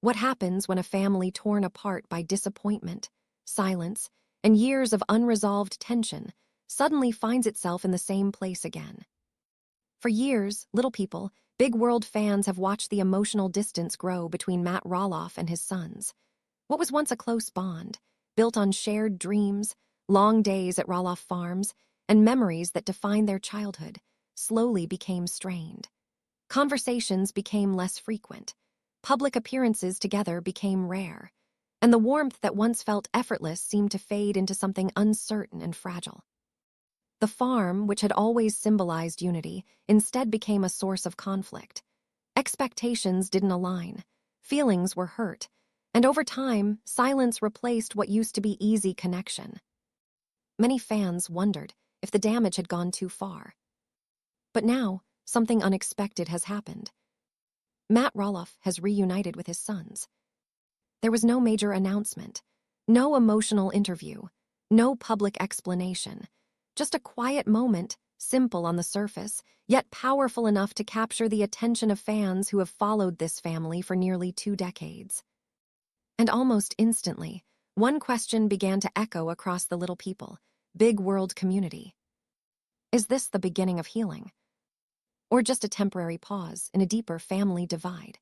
What happens when a family torn apart by disappointment, silence, and years of unresolved tension suddenly finds itself in the same place again? For years, Little People, Big World fans have watched the emotional distance grow between Matt Roloff and his sons. What was once a close bond, built on shared dreams, long days at Roloff Farms, and memories that defined their childhood, slowly became strained. Conversations became less frequent. Public appearances together became rare. And the warmth that once felt effortless seemed to fade into something uncertain and fragile. The farm, which had always symbolized unity, instead became a source of conflict. Expectations didn't align. Feelings were hurt. And over time, silence replaced what used to be easy connection. Many fans wondered if the damage had gone too far. But now, something unexpected has happened. Matt Roloff has reunited with his sons. There was no major announcement, no emotional interview, no public explanation, just a quiet moment, simple on the surface, yet powerful enough to capture the attention of fans who have followed this family for nearly 2 decades. And almost instantly, one question began to echo across the Little People, Big World community. Is this the beginning of healing? Or just a temporary pause in a deeper family divide?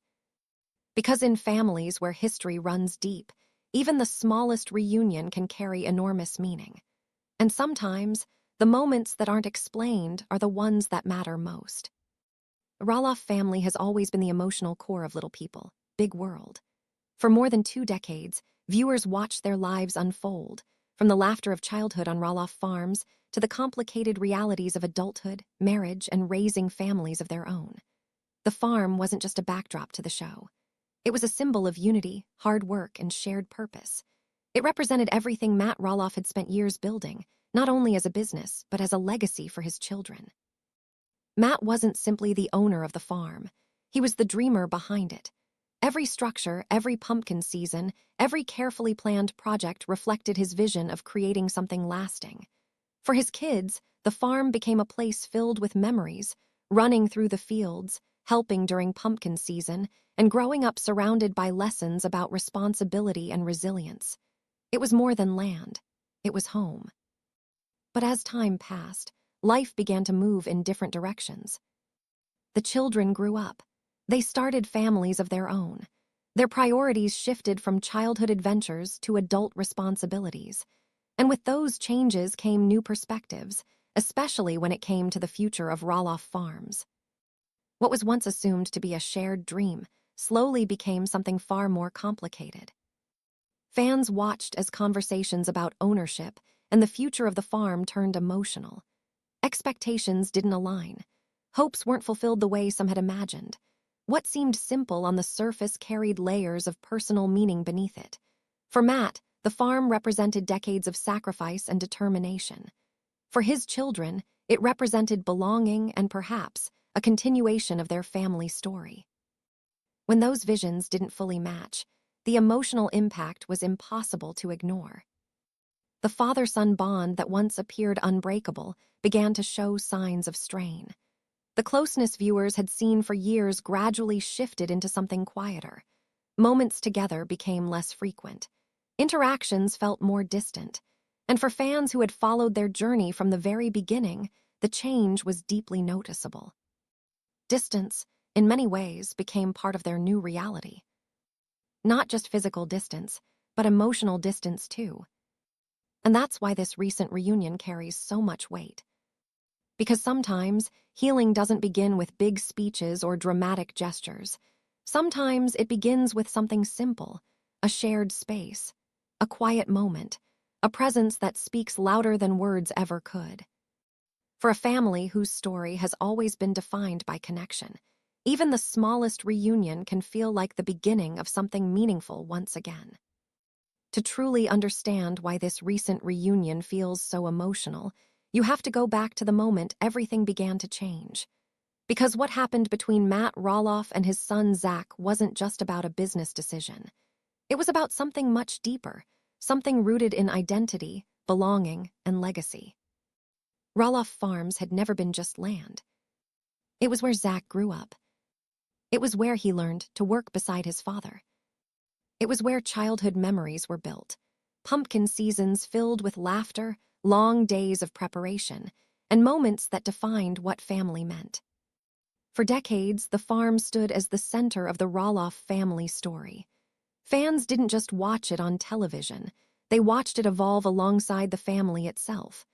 Because in families where history runs deep, even the smallest reunion can carry enormous meaning. And sometimes, the moments that aren't explained are the ones that matter most. The Roloff family has always been the emotional core of Little People, Big World. For more than 2 decades, viewers watched their lives unfold, from the laughter of childhood on Roloff Farms to the complicated realities of adulthood, marriage, and raising families of their own. The farm wasn't just a backdrop to the show. It was a symbol of unity, hard work, and shared purpose. It represented everything Matt Roloff had spent years building, not only as a business, but as a legacy for his children. Matt wasn't simply the owner of the farm. He was the dreamer behind it. Every structure, every pumpkin season, every carefully planned project reflected his vision of creating something lasting. For his kids, the farm became a place filled with memories, running through the fields, helping during pumpkin season, and growing up surrounded by lessons about responsibility and resilience. It was more than land. It was home. But as time passed, life began to move in different directions. The children grew up. They started families of their own. Their priorities shifted from childhood adventures to adult responsibilities. And with those changes came new perspectives, especially when it came to the future of Roloff Farms. What was once assumed to be a shared dream slowly became something far more complicated. Fans watched as conversations about ownership and the future of the farm turned emotional. Expectations didn't align. Hopes weren't fulfilled the way some had imagined. What seemed simple on the surface carried layers of personal meaning beneath it. For Matt, the farm represented decades of sacrifice and determination. For his children, it represented belonging and perhaps a continuation of their family story. When those visions didn't fully match, the emotional impact was impossible to ignore. The father-son bond that once appeared unbreakable began to show signs of strain. The closeness viewers had seen for years gradually shifted into something quieter. Moments together became less frequent. Interactions felt more distant. And for fans who had followed their journey from the very beginning, the change was deeply noticeable. Distance, in many ways, became part of their new reality. Not just physical distance, but emotional distance too. And that's why this recent reunion carries so much weight. Because sometimes, healing doesn't begin with big speeches or dramatic gestures. Sometimes it begins with something simple, a shared space, a quiet moment, a presence that speaks louder than words ever could. For a family whose story has always been defined by connection, even the smallest reunion can feel like the beginning of something meaningful once again. To truly understand why this recent reunion feels so emotional, you have to go back to the moment everything began to change. Because what happened between Matt Roloff and his son Zach wasn't just about a business decision. It was about something much deeper, something rooted in identity, belonging, and legacy. Roloff Farms had never been just land. It was where Zach grew up. It was where he learned to work beside his father. It was where childhood memories were built. Pumpkin seasons filled with laughter, long days of preparation, and moments that defined what family meant. For decades, the farm stood as the center of the Roloff family story. Fans didn't just watch it on television, they watched it evolve alongside the family itself.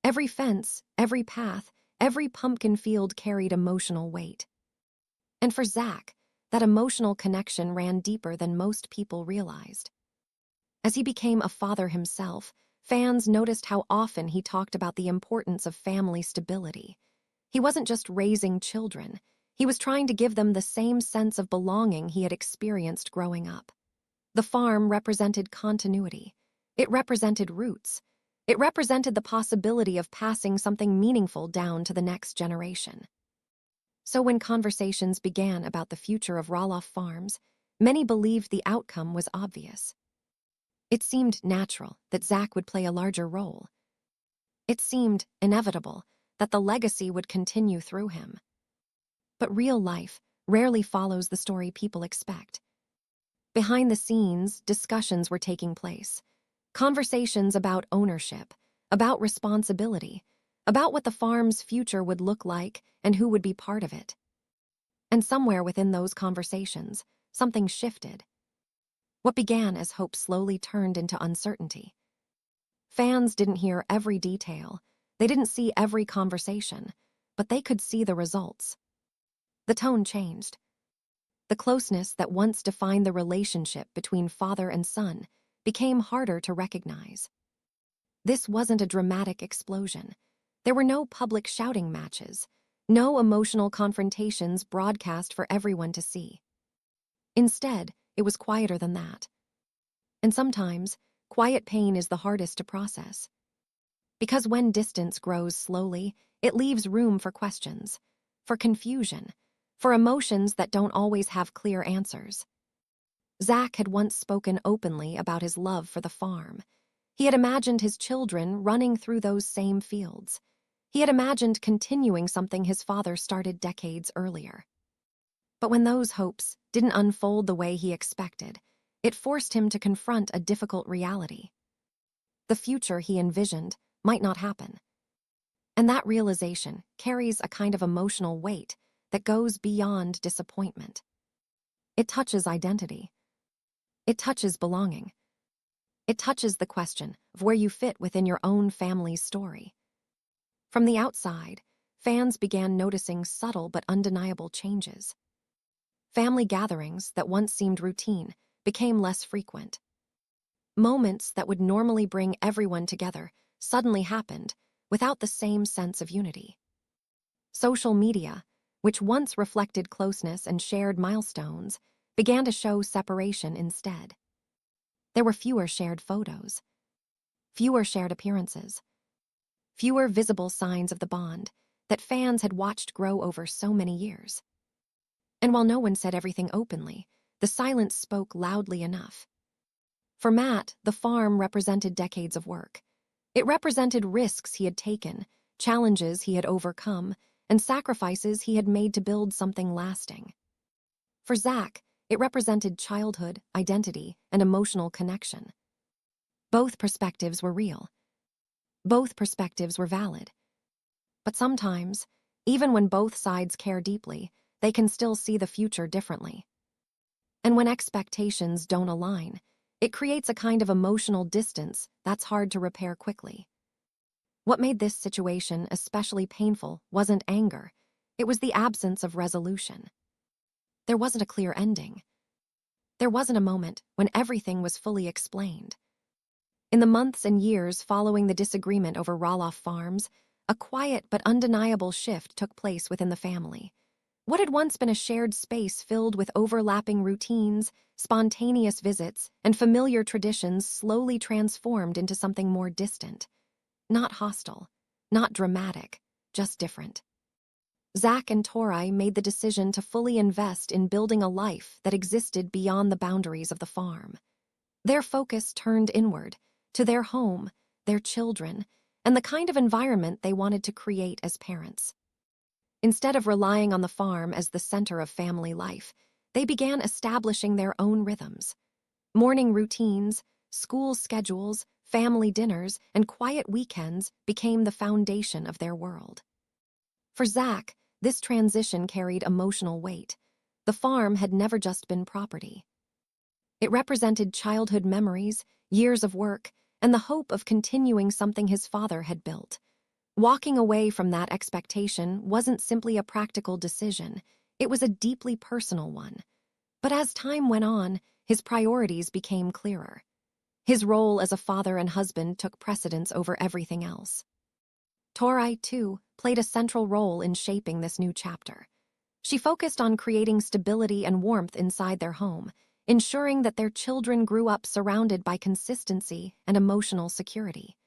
Every fence, every path, every pumpkin field carried emotional weight. And for Zach, that emotional connection ran deeper than most people realized. As he became a father himself, fans noticed how often he talked about the importance of family stability. He wasn't just raising children, he was trying to give them the same sense of belonging he had experienced growing up. The farm represented continuity. It represented roots. It represented the possibility of passing something meaningful down to the next generation. So when conversations began about the future of Roloff Farms, many believed the outcome was obvious. It seemed natural that Zach would play a larger role. It seemed inevitable that the legacy would continue through him. But real life rarely follows the story people expect. Behind the scenes, discussions were taking place. Conversations about ownership, about responsibility, about what the farm's future would look like and who would be part of it. And somewhere within those conversations, something shifted. What began as hope slowly turned into uncertainty. Fans didn't hear every detail, they didn't see every conversation, but they could see the results. The tone changed. The closeness that once defined the relationship between father and son became harder to recognize. This wasn't a dramatic explosion. There were no public shouting matches, no emotional confrontations broadcast for everyone to see. Instead, it was quieter than that. And sometimes, quiet pain is the hardest to process. Because when distance grows slowly, it leaves room for questions, for confusion, for emotions that don't always have clear answers. Zach had once spoken openly about his love for the farm. He had imagined his children running through those same fields. He had imagined continuing something his father started decades earlier. But when those hopes didn't unfold the way he expected, it forced him to confront a difficult reality. The future he envisioned might not happen. And that realization carries a kind of emotional weight that goes beyond disappointment. It touches identity. It touches belonging. It touches the question of where you fit within your own family's story. From the outside, fans began noticing subtle but undeniable changes. Family gatherings that once seemed routine became less frequent. Moments that would normally bring everyone together suddenly happened without the same sense of unity. Social media, which once reflected closeness and shared milestones, began to show separation instead. There were fewer shared photos, fewer shared appearances, fewer visible signs of the bond that fans had watched grow over so many years. And while no one said everything openly, the silence spoke loudly enough. For Matt, the farm represented decades of work. It represented risks he had taken, challenges he had overcome, and sacrifices he had made to build something lasting. For Zach, it represented childhood, identity, and emotional connection. Both perspectives were real. Both perspectives were valid. But sometimes, even when both sides care deeply, they can still see the future differently. And when expectations don't align, it creates a kind of emotional distance that's hard to repair quickly. What made this situation especially painful wasn't anger, it was the absence of resolution. There wasn't a clear ending. There wasn't a moment when everything was fully explained. In the months and years following the disagreement over Roloff Farms, a quiet but undeniable shift took place within the family. What had once been a shared space filled with overlapping routines, spontaneous visits, and familiar traditions slowly transformed into something more distant. Not hostile, not dramatic, just different. Zach and Tori made the decision to fully invest in building a life that existed beyond the boundaries of the farm. Their focus turned inward, to their home, their children, and the kind of environment they wanted to create as parents. Instead of relying on the farm as the center of family life, they began establishing their own rhythms. Morning routines, school schedules, family dinners, and quiet weekends became the foundation of their world. For Zach, this transition carried emotional weight. The farm had never just been property. It represented childhood memories, years of work, and the hope of continuing something his father had built. Walking away from that expectation wasn't simply a practical decision, it was a deeply personal one. But as time went on, his priorities became clearer. His role as a father and husband took precedence over everything else. Tori, too, played a central role in shaping this new chapter. She focused on creating stability and warmth inside their home, ensuring that their children grew up surrounded by consistency and emotional security.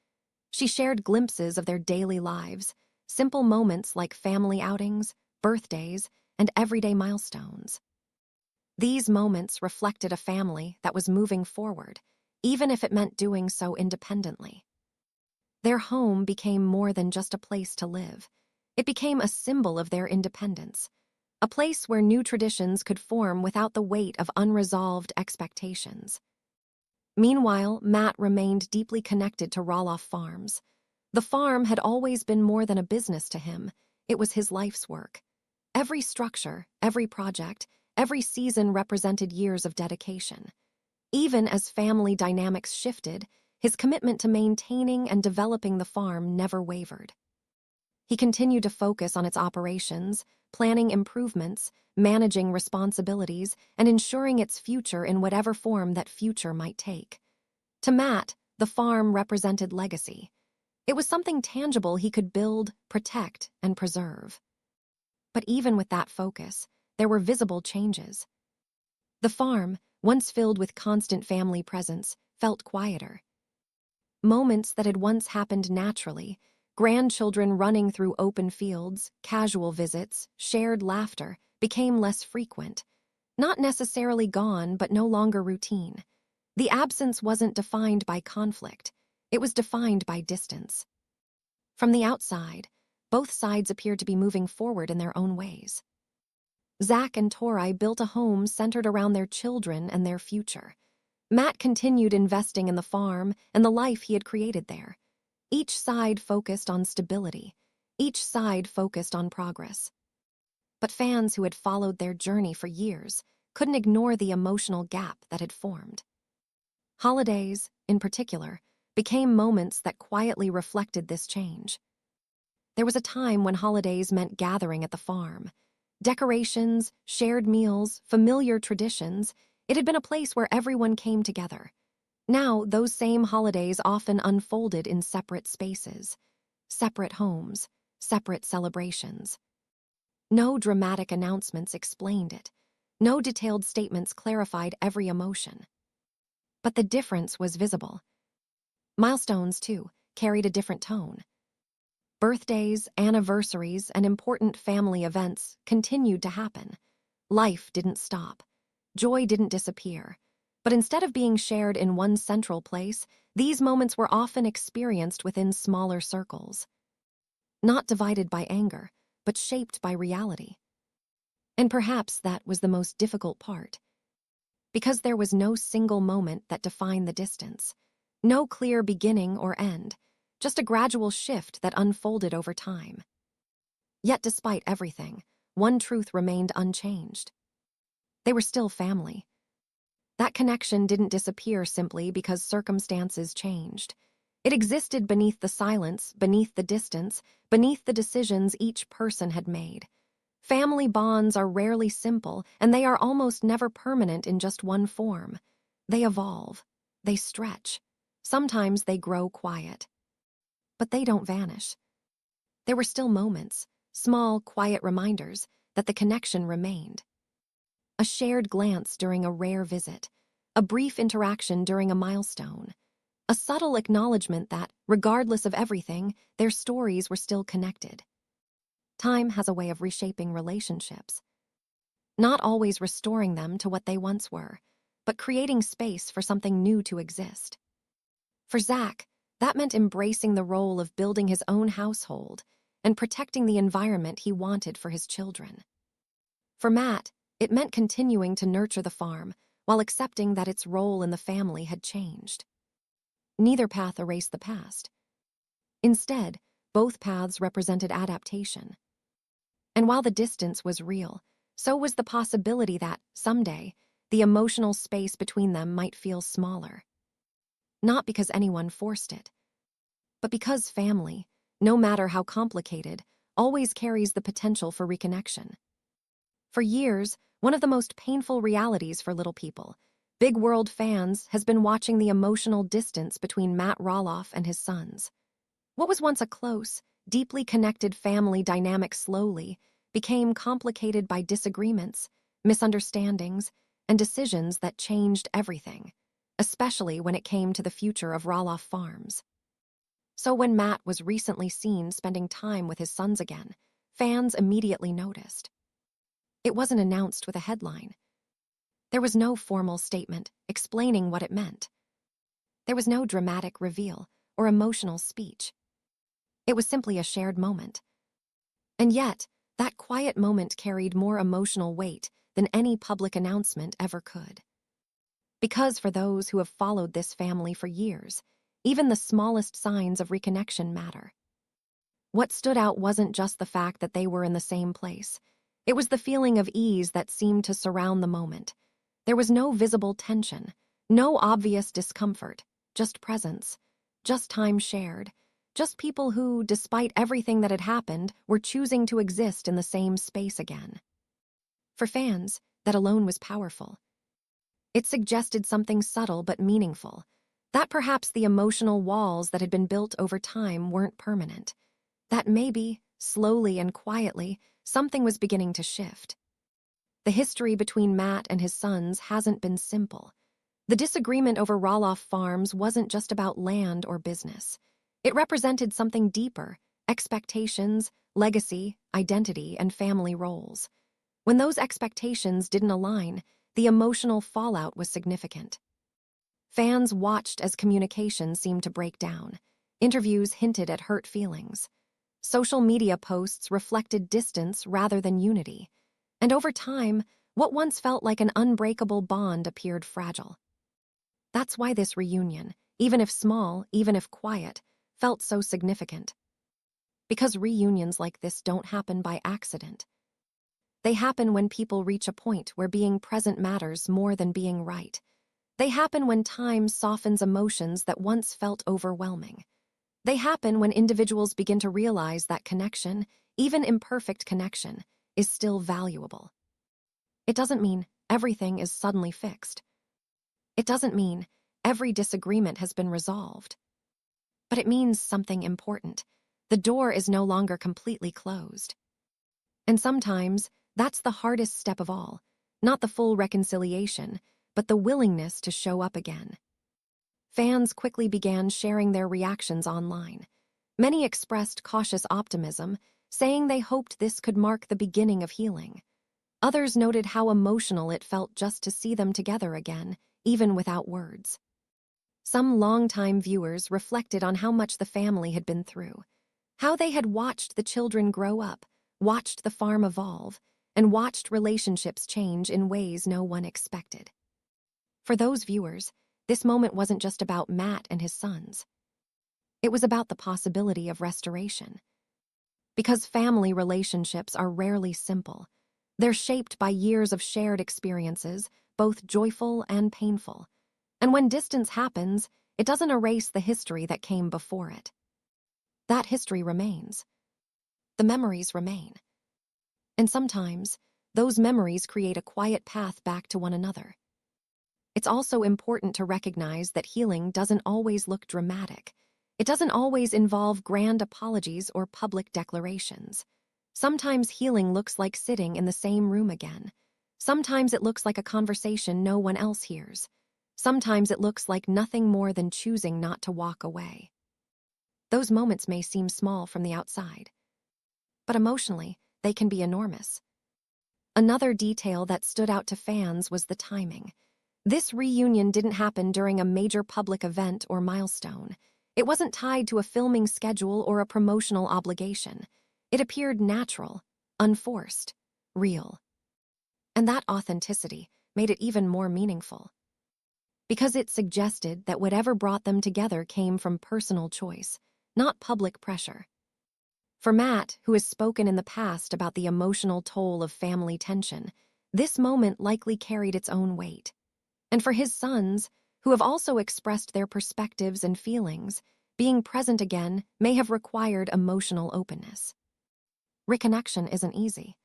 She shared glimpses of their daily lives, simple moments like family outings, birthdays, and everyday milestones. These moments reflected a family that was moving forward, even if it meant doing so independently. Their home became more than just a place to live. It became a symbol of their independence, a place where new traditions could form without the weight of unresolved expectations. Meanwhile, Matt remained deeply connected to Roloff Farms. The farm had always been more than a business to him. It was his life's work. Every structure, every project, every season represented years of dedication. Even as family dynamics shifted, his commitment to maintaining and developing the farm never wavered. He continued to focus on its operations, planning improvements, managing responsibilities, and ensuring its future in whatever form that future might take. To Matt, the farm represented legacy. It was something tangible he could build, protect, and preserve. But even with that focus, there were visible changes. The farm, once filled with constant family presence, felt quieter. Moments that had once happened naturally, grandchildren running through open fields, casual visits, shared laughter, became less frequent. Not necessarily gone, but no longer routine. The absence wasn't defined by conflict. It was defined by distance. From the outside, both sides appeared to be moving forward in their own ways. Zach and Tori built a home centered around their children and their future. Matt continued investing in the farm and the life he had created there. Each side focused on stability. Each side focused on progress. But fans who had followed their journey for years couldn't ignore the emotional gap that had formed. Holidays, in particular, became moments that quietly reflected this change. There was a time when holidays meant gathering at the farm. Decorations, shared meals, familiar traditions, it had been a place where everyone came together. Now, those same holidays often unfolded in separate spaces, separate homes, separate celebrations. No dramatic announcements explained it. No detailed statements clarified every emotion. But the difference was visible. Milestones, too, carried a different tone. Birthdays, anniversaries, and important family events continued to happen. Life didn't stop. Joy didn't disappear. But instead of being shared in one central place, these moments were often experienced within smaller circles. Not divided by anger, but shaped by reality. And perhaps that was the most difficult part. Because there was no single moment that defined the distance. No clear beginning or end. Just a gradual shift that unfolded over time. Yet despite everything, one truth remained unchanged. They were still family. That connection didn't disappear simply because circumstances changed. It existed beneath the silence, beneath the distance, beneath the decisions each person had made. Family bonds are rarely simple, and they are almost never permanent in just one form. They evolve. They stretch. Sometimes they grow quiet. But they don't vanish. There were still moments, small, quiet reminders that the connection remained. A shared glance during a rare visit, a brief interaction during a milestone, a subtle acknowledgement that, regardless of everything, their stories were still connected. Time has a way of reshaping relationships, not always restoring them to what they once were, but creating space for something new to exist. For Zach, that meant embracing the role of building his own household and protecting the environment he wanted for his children. For Matt, it meant continuing to nurture the farm while accepting that its role in the family had changed. Neither path erased the past. Instead, both paths represented adaptation. And while the distance was real, so was the possibility that, someday, the emotional space between them might feel smaller. Not because anyone forced it, but because family, no matter how complicated, always carries the potential for reconnection. For years, one of the most painful realities for little people, big world fans, has been watching the emotional distance between Matt Roloff and his sons. What was once a close, deeply connected family dynamic slowly became complicated by disagreements, misunderstandings, and decisions that changed everything, especially when it came to the future of Roloff Farms. So when Matt was recently seen spending time with his sons again, fans immediately noticed. It wasn't announced with a headline. There was no formal statement explaining what it meant. There was no dramatic reveal or emotional speech. It was simply a shared moment. And yet, that quiet moment carried more emotional weight than any public announcement ever could. Because for those who have followed this family for years, even the smallest signs of reconnection matter. What stood out wasn't just the fact that they were in the same place. It was the feeling of ease that seemed to surround the moment. There was no visible tension, no obvious discomfort, just presence, just time shared, just people who, despite everything that had happened, were choosing to exist in the same space again. For fans, that alone was powerful. It suggested something subtle but meaningful, that perhaps the emotional walls that had been built over time weren't permanent, that maybe, slowly and quietly, something was beginning to shift. The history between Matt and his sons hasn't been simple. The disagreement over Roloff Farms wasn't just about land or business. It represented something deeper: expectations, legacy, identity, and family roles. When those expectations didn't align, the emotional fallout was significant. Fans watched as communication seemed to break down. Interviews hinted at hurt feelings. Social media posts reflected distance rather than unity. And over time, what once felt like an unbreakable bond appeared fragile. That's why this reunion, even if small, even if quiet, felt so significant. Because reunions like this don't happen by accident. They happen when people reach a point where being present matters more than being right. They happen when time softens emotions that once felt overwhelming. They happen when individuals begin to realize that connection, even imperfect connection, is still valuable. It doesn't mean everything is suddenly fixed. It doesn't mean every disagreement has been resolved. But it means something important. The door is no longer completely closed. And sometimes, that's the hardest step of all, not the full reconciliation, but the willingness to show up again. Fans quickly began sharing their reactions online. Many expressed cautious optimism, saying they hoped this could mark the beginning of healing. Others noted how emotional it felt just to see them together again, even without words. Some longtime viewers reflected on how much the family had been through, how they had watched the children grow up, watched the farm evolve, and watched relationships change in ways no one expected. For those viewers, this moment wasn't just about Matt and his sons. It was about the possibility of restoration. Because family relationships are rarely simple. They're shaped by years of shared experiences, both joyful and painful. And when distance happens, it doesn't erase the history that came before it. That history remains. The memories remain. And sometimes, those memories create a quiet path back to one another. It's also important to recognize that healing doesn't always look dramatic. It doesn't always involve grand apologies or public declarations. Sometimes healing looks like sitting in the same room again. Sometimes it looks like a conversation no one else hears. Sometimes it looks like nothing more than choosing not to walk away. Those moments may seem small from the outside, but emotionally, they can be enormous. Another detail that stood out to fans was the timing. This reunion didn't happen during a major public event or milestone. It wasn't tied to a filming schedule or a promotional obligation. It appeared natural, unforced, real. And that authenticity made it even more meaningful. Because it suggested that whatever brought them together came from personal choice, not public pressure. For Matt, who has spoken in the past about the emotional toll of family tension, this moment likely carried its own weight. And for his sons, who have also expressed their perspectives and feelings, being present again may have required emotional openness. Reconnection isn't easy.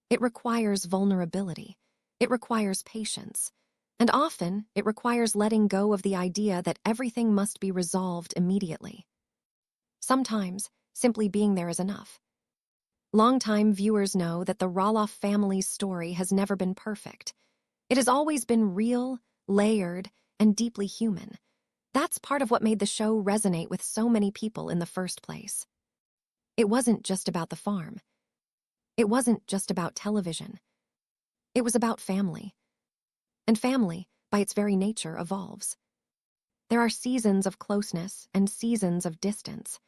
It requires vulnerability. It requires patience. And often, it requires letting go of the idea that everything must be resolved immediately. Sometimes, simply being there is enough. Longtime viewers know that the Roloff family's story has never been perfect. It has always been real, layered, and deeply human. That's part of what made the show resonate with so many people in the first place. It wasn't just about the farm. It wasn't just about television. It was about family. And family, by its very nature, evolves. There are seasons of closeness and seasons of distance,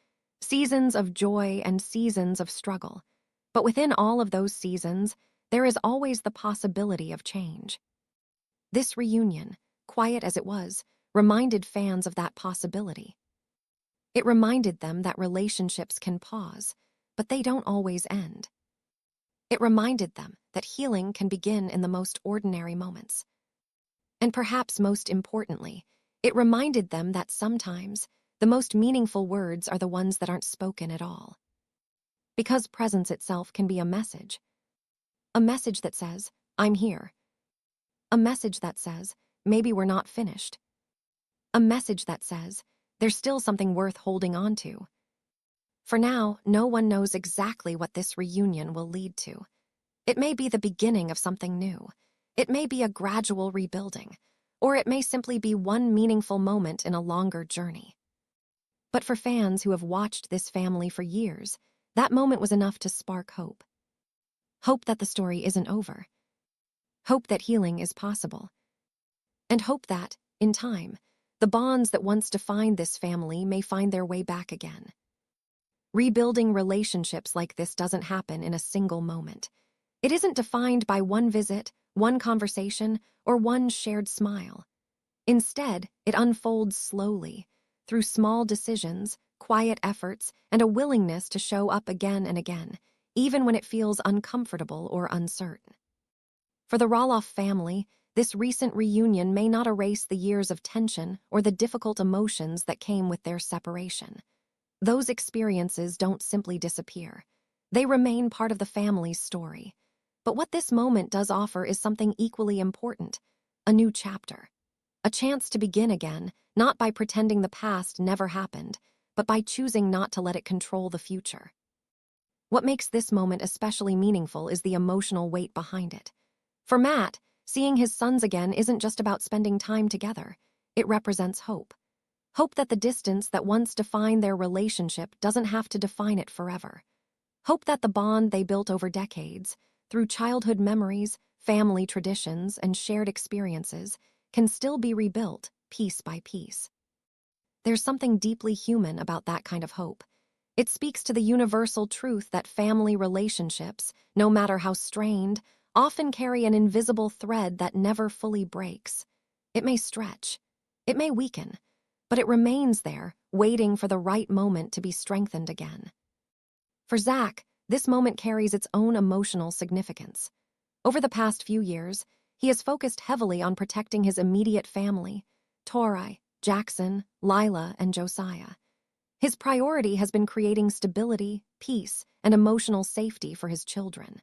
seasons of joy and seasons of struggle. But within all of those seasons, there is always the possibility of change. This reunion, quiet as it was, reminded fans of that possibility. It reminded them that relationships can pause, but they don't always end. It reminded them that healing can begin in the most ordinary moments. And perhaps most importantly, it reminded them that sometimes the most meaningful words are the ones that aren't spoken at all. Because presence itself can be a message. A message that says, I'm here. A message that says, maybe we're not finished. A message that says, there's still something worth holding on to. For now, no one knows exactly what this reunion will lead to. It may be the beginning of something new. It may be a gradual rebuilding, or it may simply be one meaningful moment in a longer journey. But for fans who have watched this family for years, that moment was enough to spark hope. Hope that the story isn't over. Hope that healing is possible. And hope that, in time, the bonds that once defined this family may find their way back again. Rebuilding relationships like this doesn't happen in a single moment. It isn't defined by one visit, one conversation, or one shared smile. Instead, it unfolds slowly, through small decisions, quiet efforts, and a willingness to show up again and again, even when it feels uncomfortable or uncertain. For the Roloff family, this recent reunion may not erase the years of tension or the difficult emotions that came with their separation. Those experiences don't simply disappear. They remain part of the family's story. But what this moment does offer is something equally important, a new chapter. A chance to begin again, not by pretending the past never happened, but by choosing not to let it control the future. What makes this moment especially meaningful is the emotional weight behind it. For Matt, seeing his sons again isn't just about spending time together. It represents hope. Hope that the distance that once defined their relationship doesn't have to define it forever. Hope that the bond they built over decades, through childhood memories, family traditions, and shared experiences, can still be rebuilt, piece by piece. There's something deeply human about that kind of hope. It speaks to the universal truth that family relationships, no matter how strained, often carry an invisible thread that never fully breaks. It may stretch, it may weaken, but it remains there, waiting for the right moment to be strengthened again. For Zach, this moment carries its own emotional significance. Over the past few years, he has focused heavily on protecting his immediate family, Tori, Jackson, Lila, and Josiah. His priority has been creating stability, peace, and emotional safety for his children.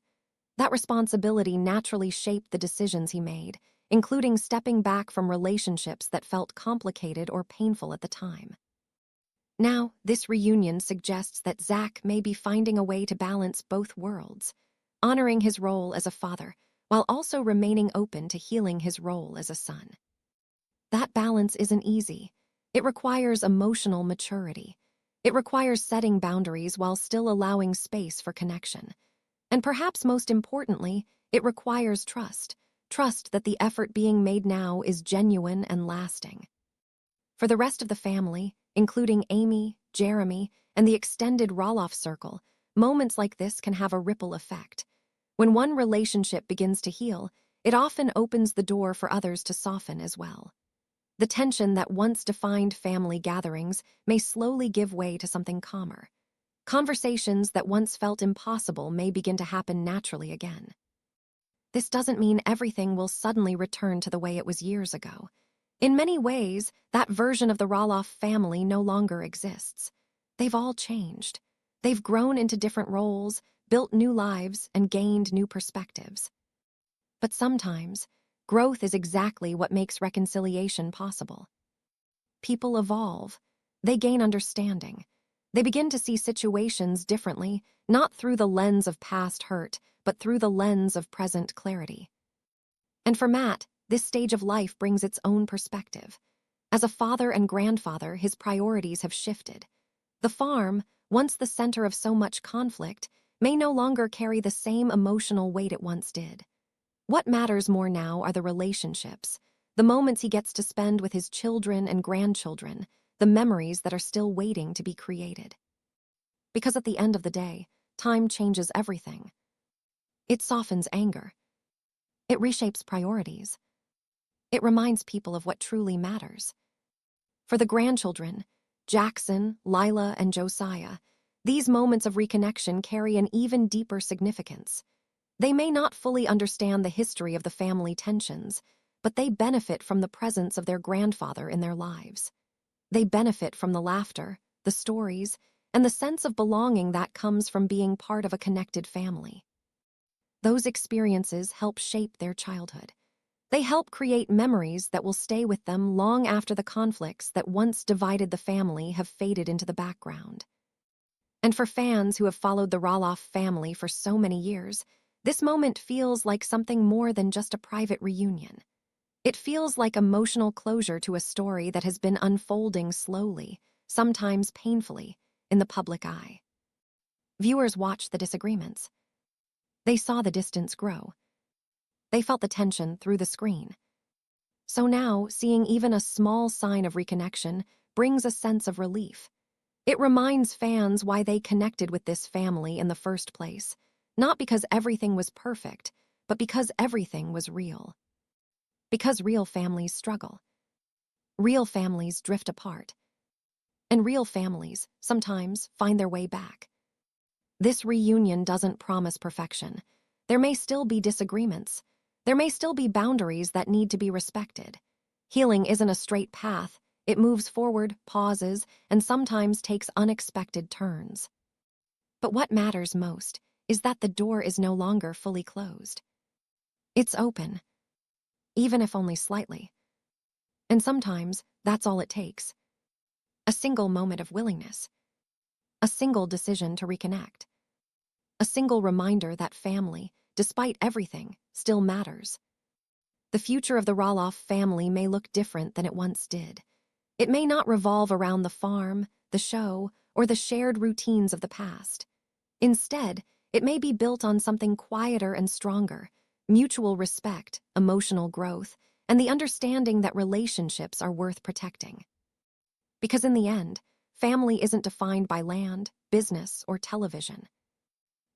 That responsibility naturally shaped the decisions he made, including stepping back from relationships that felt complicated or painful at the time. Now, this reunion suggests that Zach may be finding a way to balance both worlds, honoring his role as a father, while also remaining open to healing his role as a son. That balance isn't easy. It requires emotional maturity. It requires setting boundaries while still allowing space for connection. And perhaps most importantly, it requires trust. Trust that the effort being made now is genuine and lasting. For the rest of the family, including Amy, Jeremy, and the extended Roloff circle, moments like this can have a ripple effect. When one relationship begins to heal, it often opens the door for others to soften as well. The tension that once defined family gatherings may slowly give way to something calmer. Conversations that once felt impossible may begin to happen naturally again. This doesn't mean everything will suddenly return to the way it was years ago. In many ways, that version of the Roloff family no longer exists. They've all changed. They've grown into different roles, built new lives, and gained new perspectives. But sometimes, growth is exactly what makes reconciliation possible. People evolve. They gain understanding. They begin to see situations differently, not through the lens of past hurt, but through the lens of present clarity. And for Matt, this stage of life brings its own perspective. As a father and grandfather, his priorities have shifted. The farm, once the center of so much conflict, may no longer carry the same emotional weight it once did. What matters more now are the relationships, the moments he gets to spend with his children and grandchildren, the memories that are still waiting to be created. Because at the end of the day, time changes everything. It softens anger. It reshapes priorities. It reminds people of what truly matters. For the grandchildren, Jackson, Lila, and Josiah, these moments of reconnection carry an even deeper significance. They may not fully understand the history of the family tensions, but they benefit from the presence of their grandfather in their lives. They benefit from the laughter, the stories, and the sense of belonging that comes from being part of a connected family. Those experiences help shape their childhood. They help create memories that will stay with them long after the conflicts that once divided the family have faded into the background. And for fans who have followed the Roloff family for so many years, this moment feels like something more than just a private reunion. It feels like emotional closure to a story that has been unfolding slowly, sometimes painfully, in the public eye. Viewers watched the disagreements. They saw the distance grow. They felt the tension through the screen. So now, seeing even a small sign of reconnection brings a sense of relief. It reminds fans why they connected with this family in the first place, not because everything was perfect, but because everything was real. Because real families struggle. Real families drift apart. And real families sometimes find their way back. This reunion doesn't promise perfection. There may still be disagreements. There may still be boundaries that need to be respected. Healing isn't a straight path. It moves forward, pauses, and sometimes takes unexpected turns. But what matters most is that the door is no longer fully closed. It's open, even if only slightly. And sometimes that's all it takes. A single moment of willingness. A single decision to reconnect. A single reminder that family, despite everything, still matters. The future of the Roloff family may look different than it once did. It may not revolve around the farm, the show, or the shared routines of the past. Instead, it may be built on something quieter and stronger, mutual respect, emotional growth, and the understanding that relationships are worth protecting. Because in the end, family isn't defined by land, business, or television.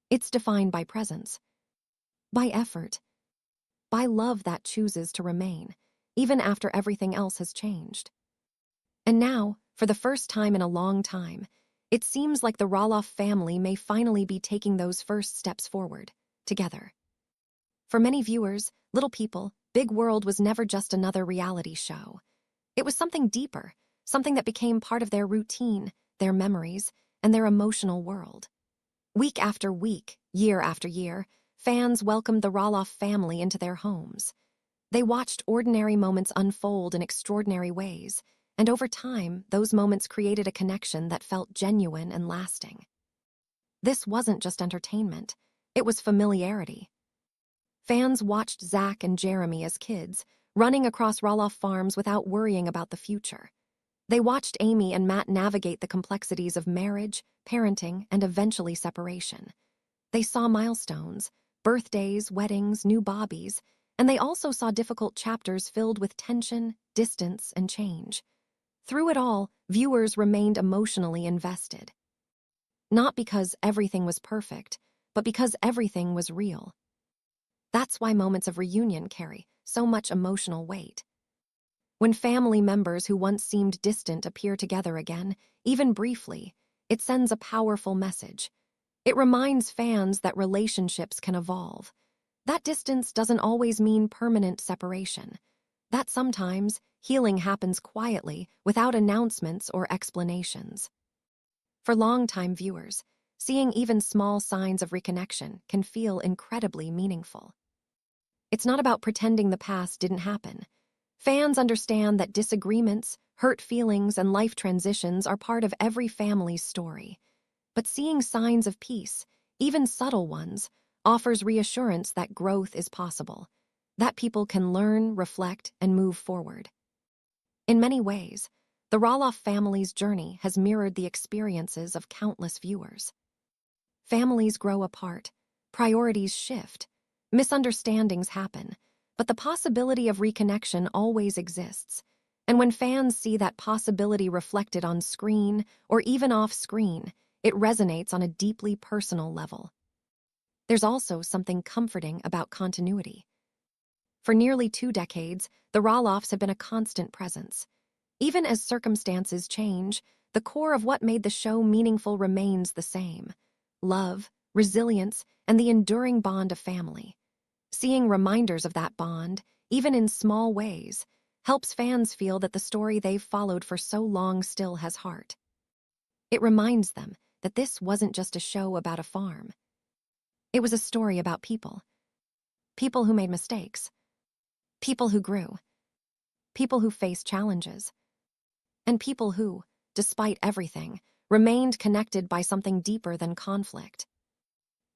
It's defined by presence, by effort, by love that chooses to remain, even after everything else has changed. And now, for the first time in a long time, it seems like the Roloff family may finally be taking those first steps forward, together. For many viewers, Little People, Big World was never just another reality show. It was something deeper, something that became part of their routine, their memories, and their emotional world. Week after week, year after year, fans welcomed the Roloff family into their homes. They watched ordinary moments unfold in extraordinary ways, and over time, those moments created a connection that felt genuine and lasting. This wasn't just entertainment, it was familiarity. Fans watched Zach and Jeremy as kids, running across Roloff Farms without worrying about the future. They watched Amy and Matt navigate the complexities of marriage, parenting, and eventually separation. They saw milestones, birthdays, weddings, new bobbies, and they also saw difficult chapters filled with tension, distance, and change. Through it all, viewers remained emotionally invested. Not because everything was perfect, but because everything was real. That's why moments of reunion carry so much emotional weight. When family members who once seemed distant appear together again, even briefly, it sends a powerful message. It reminds fans that relationships can evolve. That distance doesn't always mean permanent separation. That sometimes healing happens quietly, without announcements or explanations. For longtime viewers, seeing even small signs of reconnection can feel incredibly meaningful. It's not about pretending the past didn't happen. Fans understand that disagreements, hurt feelings, and life transitions are part of every family's story. But seeing signs of peace, even subtle ones, offers reassurance that growth is possible, that people can learn, reflect, and move forward. In many ways, the Roloff family's journey has mirrored the experiences of countless viewers. Families grow apart, priorities shift, misunderstandings happen, but the possibility of reconnection always exists. And when fans see that possibility reflected on screen or even off screen, it resonates on a deeply personal level. There's also something comforting about continuity. For nearly 2 decades, the Roloffs have been a constant presence. Even as circumstances change, the core of what made the show meaningful remains the same: love, resilience, and the enduring bond of family. Seeing reminders of that bond, even in small ways, helps fans feel that the story they've followed for so long still has heart. It reminds them that this wasn't just a show about a farm. It was a story about people. People who made mistakes. People who grew. People who faced challenges. And people who, despite everything, remained connected by something deeper than conflict.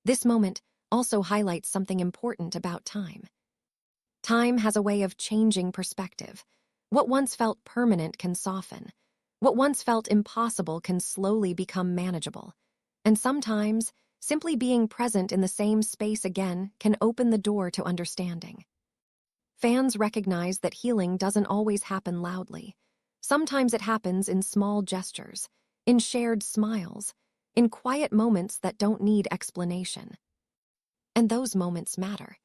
This moment also highlights something important about time. Time has a way of changing perspective. What once felt permanent can soften. What once felt impossible can slowly become manageable. And sometimes, simply being present in the same space again can open the door to understanding. Fans recognize that healing doesn't always happen loudly. Sometimes it happens in small gestures, in shared smiles, in quiet moments that don't need explanation. And those moments matter,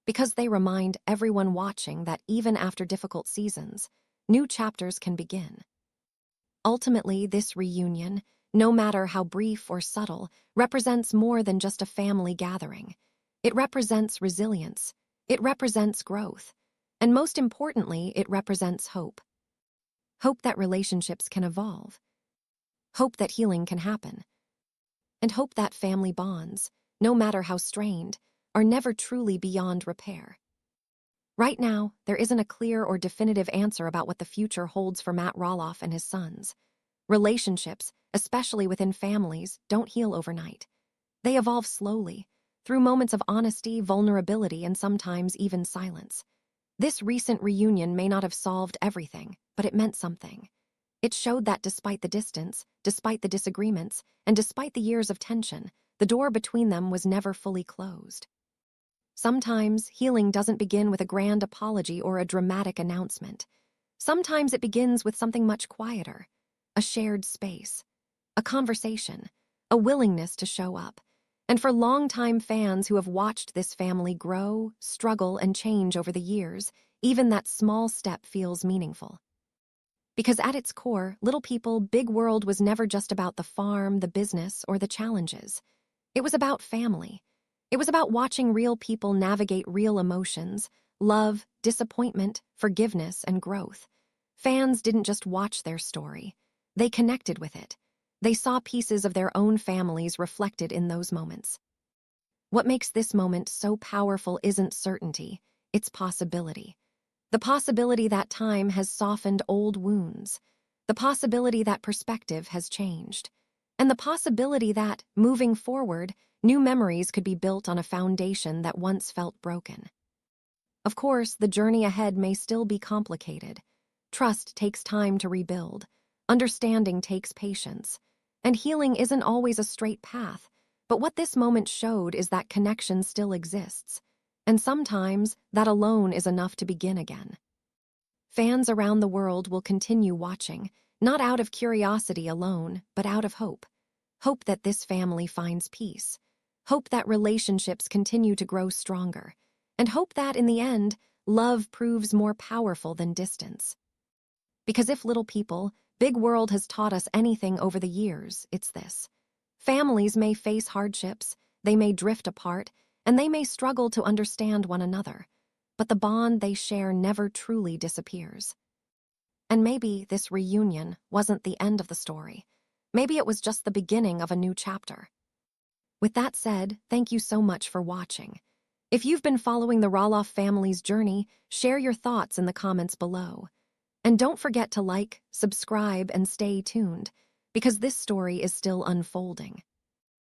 because they remind everyone watching that even after difficult seasons, new chapters can begin. Ultimately, this reunion, no matter how brief or subtle, represents more than just a family gathering. It represents resilience, it represents growth, and most importantly, it represents hope. Hope that relationships can evolve, hope that healing can happen, and hope that family bonds, no matter how strained, are never truly beyond repair. Right now, there isn't a clear or definitive answer about what the future holds for Matt Roloff and his sons. Relationships, especially within families, don't heal overnight. They evolve slowly, through moments of honesty, vulnerability, and sometimes even silence. This recent reunion may not have solved everything, but it meant something. It showed that despite the distance, despite the disagreements, and despite the years of tension, the door between them was never fully closed. Sometimes healing doesn't begin with a grand apology or a dramatic announcement. Sometimes it begins with something much quieter: a shared space, a conversation, a willingness to show up. And for longtime fans who have watched this family grow, struggle, and change over the years, even that small step feels meaningful. Because at its core, Little People, Big World was never just about the farm, the business, or the challenges. It was about family. It was about watching real people navigate real emotions: love, disappointment, forgiveness, and growth. Fans didn't just watch their story. They connected with it. They saw pieces of their own families reflected in those moments. What makes this moment so powerful isn't certainty, it's possibility. The possibility that time has softened old wounds. The possibility that perspective has changed. And the possibility that, moving forward, new memories could be built on a foundation that once felt broken. Of course, the journey ahead may still be complicated. Trust takes time to rebuild. Understanding takes patience. And healing isn't always a straight path, but what this moment showed is that connection still exists. And sometimes, that alone is enough to begin again. Fans around the world will continue watching, not out of curiosity alone, but out of hope. Hope that this family finds peace. Hope that relationships continue to grow stronger. and hope that, in the end, love proves more powerful than distance. Because if Little People, Big World has taught us anything over the years, it's this. Families may face hardships, they may drift apart, and they may struggle to understand one another, but the bond they share never truly disappears. And maybe this reunion wasn't the end of the story. Maybe it was just the beginning of a new chapter. With that said, thank you so much for watching. If you've been following the Roloff family's journey, share your thoughts in the comments below. And don't forget to like, subscribe, and stay tuned, because this story is still unfolding.